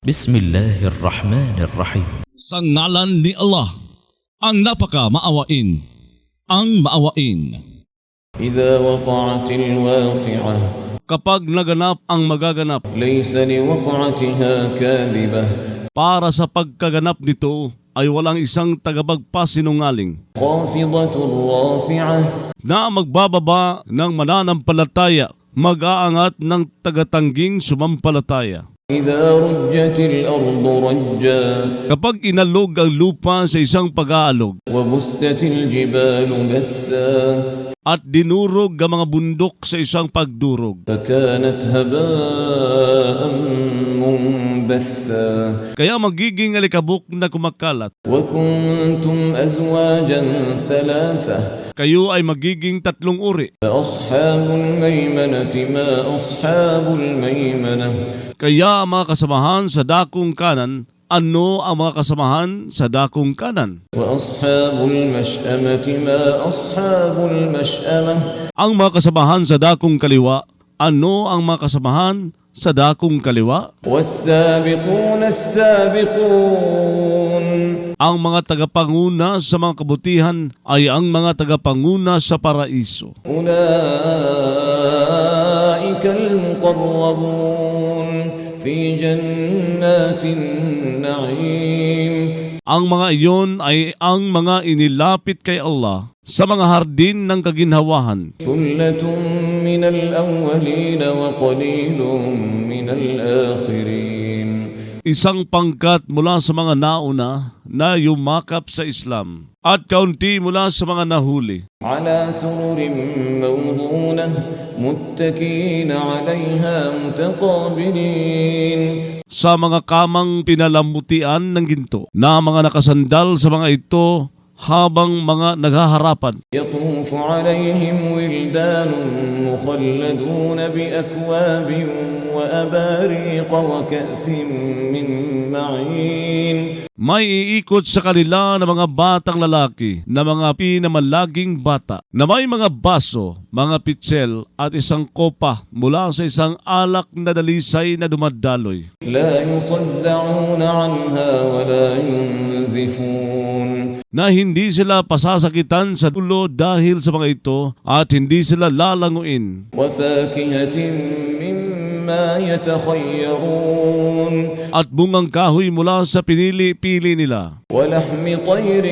Bismillahirrahmanirrahim. Sa ngalan ni Allah, ang napaka-maawain, ang maawain. إذا وقعت الواقعة Kapag naganap ang magaganap, ليس لوقعتها كاذبة para sa pagkaganap nito ay walang isang tagapagpasinungaling خافضة رافعة na magbababa ng mananampalataya, mag-aangat ng tagatangging sumampalataya. إذا رجت الأرض رجا Kapag inalog ang lupa sa isang pag-aalog وبست الجبال بسا at dinurog ang mga bundok sa isang pagdurog, فكانت هباء منبثا kaya magiging alikabok na kumakalat. وكنتم أزواجا ثلاثة Kayo ay magiging tatlong uri. فأصحاب الميمنة ما أصحاب الميمنة Kaya ang mga kasamahan sa dakong kanan, ano ang mga kasamahan sa dakong kanan? وأصحاب المشأمة ما أصحاب المشأمة Ang mga kasamahan sa dakong kaliwa, ano ang mga kasamahan sa dakong kaliwa? والسابقون السابقون Ang mga tagapanguna sa mga kabutihan ay ang mga tagapanguna sa paraiso. أولئك المقربون في جنات النعيم Ang mga iyon ay ang mga inilapit kay Allah sa mga hardin ng kaginhawahan. ثلة من الأولين وقليل من الآخرين Isang pangkat mula sa mga nauna na yumakap sa Islam at kaunti mula sa mga nahuli. على سرر موضونة متكئين عليها متقابلين Sa mga kamang pinalamutian ng ginto na mga nakasandal sa mga ito habang mga naghaharapan. يطوف عليهم ولدان مخلدون بأكواب وأباريق وكأس من معين May iikot sa kanila na mga batang lalaki na mga pinamalaging bata na may mga baso, mga pitsel at isang kopa mula sa isang alak na dalisay na dumadaloy. لا يصدعون عنها ولا ينزفون Na hindi sila pasasakitan sa ulo dahil sa mga ito at hindi sila lalanguin. وفاكهة مما يتخيرون At bungang kahoy mula sa pinili-pili nila. ولحم طير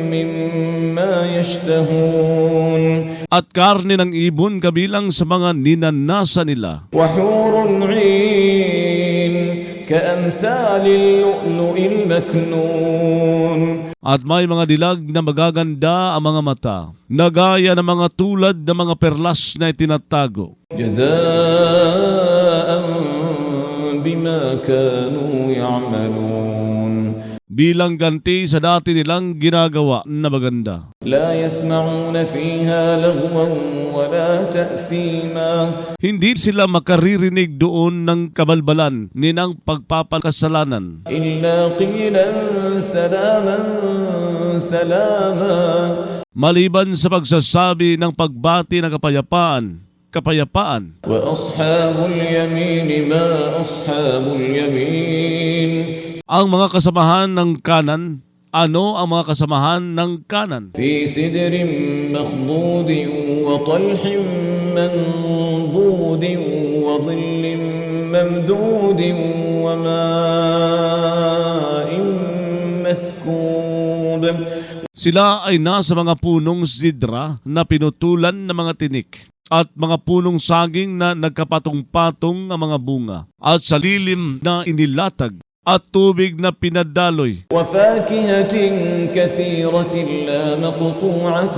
مما يشتهون At karne ng ibon kabilang sa mga ninanasa nila. وحور عين كأمثال اللؤلؤ المكنون At may mga dilag na magaganda ang mga mata, na gaya ng mga tulad ng mga perlas na itinatago. جزاء بما كانوا يعملون Bilang ganti sa dati nilang ginagawa na maganda. لا يسمعون فيها لغوا ولا تأثيما Hindi sila makaririnig doon ng kabalbalan ni ng pagpapakasalanan. إلا قيلا سلاما سلاما Maliban sa pagsasabi ng pagbati ng kapayapaan, kapayapaan. وأصحاب اليمين ما أصحاب اليمين Ang mga kasamahan ng kanan, ano ang mga kasamahan ng kanan? في سدر مخضود وطلح منضود وظل ممدود وماء مسكوب Sila ay nasa mga punong sidra na pinutulan ng mga tinik at mga punong saging na nagkapatong-patong ang mga bunga at sa lilim na inilatag at tubig na pinadaloy وفاكهة كثيرة لا مقطوعة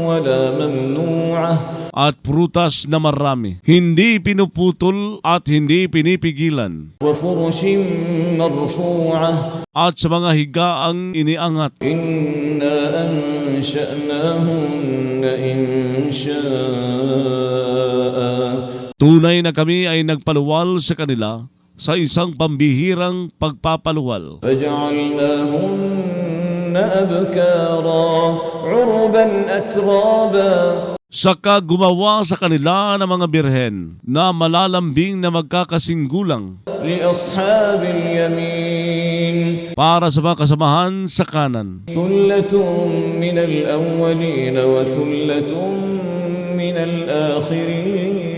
ولا ممنوعة at prutas na marami, hindi pinuputol at hindi pinipigilan وفرش مرفوعة at sa mga higaang iniangat. إنا أنشأناهن إنشاء Tunay na kami ay nagpaluwal sa kanila sa isang pambihirang pagpapaluwal. فجعلناهن أبكارا عربا أترابا Saka gumawa sa kanila ng mga birhen na malalambing na magkakasinggulang لأصحاب اليمين para sa mga kasamahan sa kanan. ثلة من الأولين وثلة من الآخرين.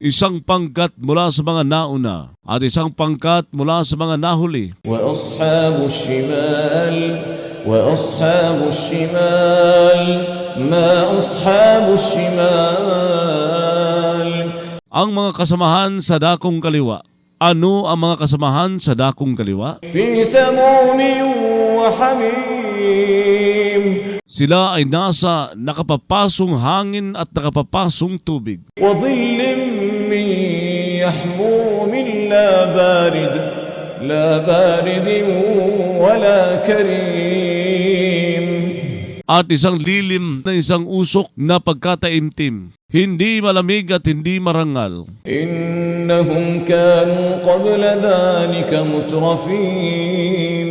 Isang pangkat mula sa mga nauna at isang pangkat mula sa mga nahuli. وأصحاب الشمال ما أصحاب الشمال. Ang mga kasamahan sa dakong kaliwa. Ano ang mga kasamahan sa dakong kaliwa? في سموم وحميم Sila ay nasa nakapapasong hangin at nakapapasong tubig. وظل من يحموم لا بارد ولا كريم. At isang lilim na isang usok na pagkataimtim. Hindi malamig at hindi marangal. إنهم كانوا قبل ذلك مترفين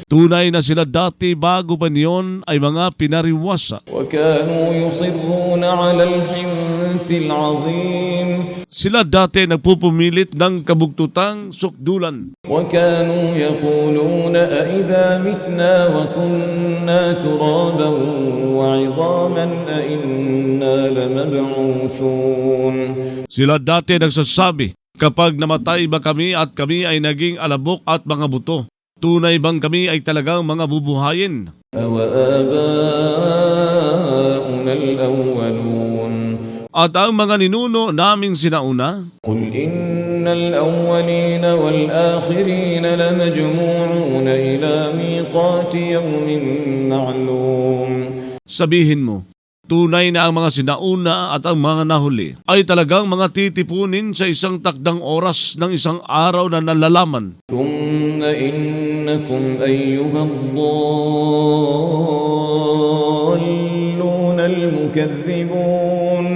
Tunay na sila dati bago pa niyon ay mga pinariwasa. وكانوا يصرون على الحنث العظيم Sila dati nagpupumilit ng kabugtutang sukdulan. وكانوا يقولون أإذا متنا وكنا ترابا وعظاما أإنا لمبعوثون. Sila dati nagsasabi, kapag namatay ba kami at kami ay naging alabok at mga buto, tunay bang kami ay talagang mga bubuhayin? أوآباؤنا الأولون At ang mga ninuno naming sinauna, قل إن الأولين والآخرين لمجموعون إلى ميقات يوم معلوم. sabihin mo, tunay na ang mga sinauna at ang mga nahuli ay talagang mga titipunin sa isang takdang oras ng isang araw na nalalaman. ثم إنكم أيها الضالون المكذبون.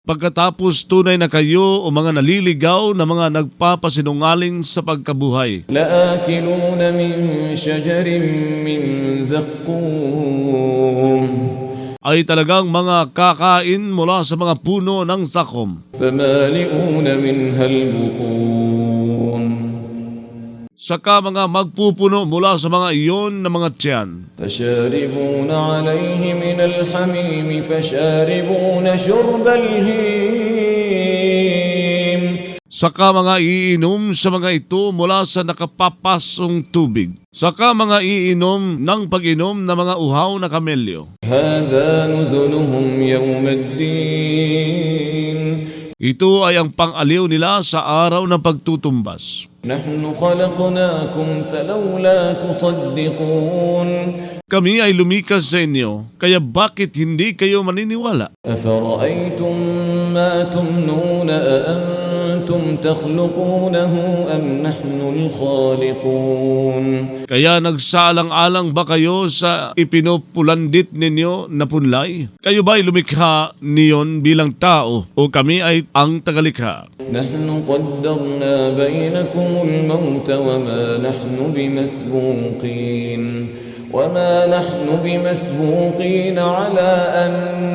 Pagkatapos tunay na kayo o mga naliligaw na mga nagpapasinungaling sa pagkabuhay, لآكلون من شجر من زقوم ay talagang mga kakain mula sa mga puno ng sakom. فمالئون منها البطون Saka mga magpupuno mula sa mga iyon na mga tiyan. فشاربون عليه من الحميم فشاربون شرب الهيم. Saka mga iinom sa mga ito mula sa nakapapasong tubig. Saka mga iinom ng pag-inom ng mga uhaw na kamelyo. هذا نزلهم يوم الدين. Ito ay ang pang-aliw nila sa araw ng pagtutumbas. نحن خلقناكم فلولا تصدقون. Kami ay lumikas sa inyo, kaya bakit hindi kayo maniniwala? أفرأيتم ما تمنون أأنتم تخلقونه أم نحن الخالقون. Kaya nagsalang-alang ba kayo sa ipinupulandit ninyo na punlay? Kayo ba ay lumikha niyon bilang tao o kami ay ang tagalikha? نحن قدرنا بينكم الموت وما نحن بمسبوقين على أن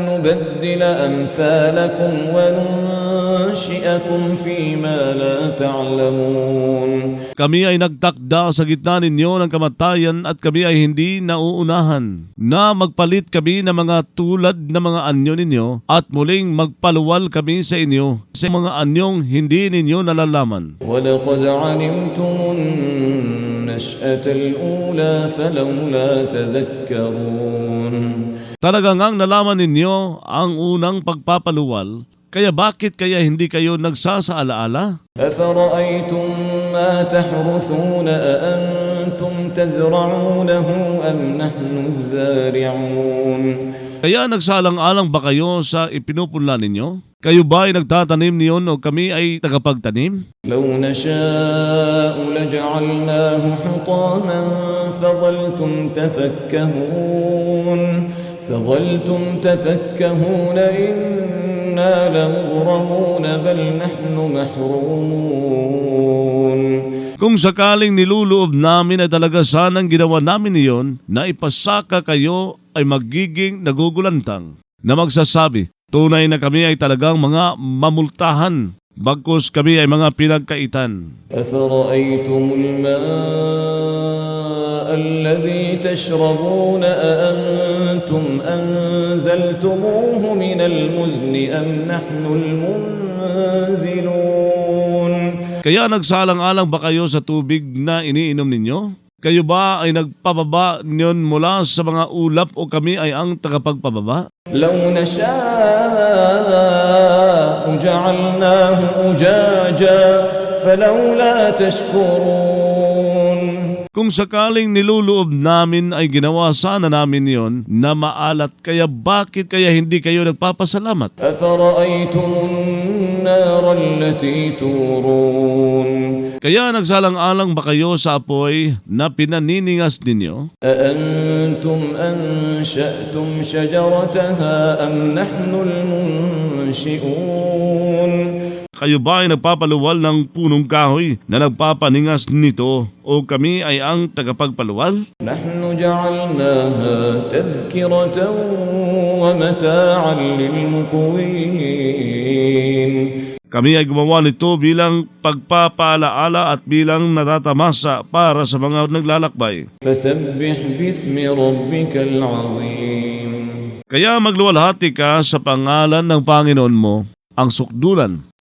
نبدل أمثالكم وننشئكم فيما لا تعلمون. Kami ay nagtakda sa gitna ninyo ng kamatayan at kami ay hindi nauunahan na magpalit kami ng mga tulad na mga anyo ninyo at muling magpaluwal kami sa inyo sa mga anyong hindi ninyo nalalaman. وَلَقَدْ عَلِمْتُمُ النَّشْأَةَ الْأُولَى فَلَوْلَا تَذَكَّرُونَ. Talagang ang nalaman ninyo ang unang pagpapaluwal, kaya bakit kaya hindi kayo nagsasaalaala? أَفَرَأَيْتُمْ مَا تَحْرُثُونَ أَأَنْتُمْ تَزْرَعُونَهُ أَمْ نَحْنُ الزَّارِعُونَ. Kaya nagsalang-alang ba kayo sa ipinupunla ninyo? Kayo ba ay nagtatanim niyon o kami ay tagapagtanim? لو نشاء لجعلناه حطاما فظلتم تفكهون إنا لمغرمون بل نحن محرومون. Kung sakaling niluloob namin ay talaga sanang ginawa namin iyon na ipasaka kayo ay magiging nagugulantang. na magsasabi, tunay na kami ay talagang mga mamultahan, bagkus kami ay mga pinagkaitan. أفرأيتم الماء الذي تشربون أأنتم أنزلتموه من المزن أم نحن المنزلون Kaya nagsalang-alang ba kayo sa tubig na iniinom ninyo? Kayo ba ay nagpababa niyon mula sa mga ulap o kami ay ang tagapagpababa? لو نشاء جعلناه أجاجا فلولا تشكرون Kung sakaling niluloob namin ay ginawa sana namin yon na maalat, kaya bakit kaya hindi kayo nagpapasalamat? أفرأيتم النار التي تورون Kaya nagsalang-alang ba kayo sa apoy na pinaniningas ninyo? أأنتم أنشأتم شجرتها أم نحن المنشئون Kayo ba ay nagpapaluwal ng punong kahoy na nagpapaningas nito o kami ay ang tagapagpaluwal? نحن جعلناها تذكرة ومتاعا للمقوين Kami ay gumawa nito bilang pagpapaalaala at bilang natatamasa para sa mga naglalakbay. فسبح باسم ربك العظيم Kaya magluwalhati ka sa pangalan ng Panginoon mo, ang sukdulan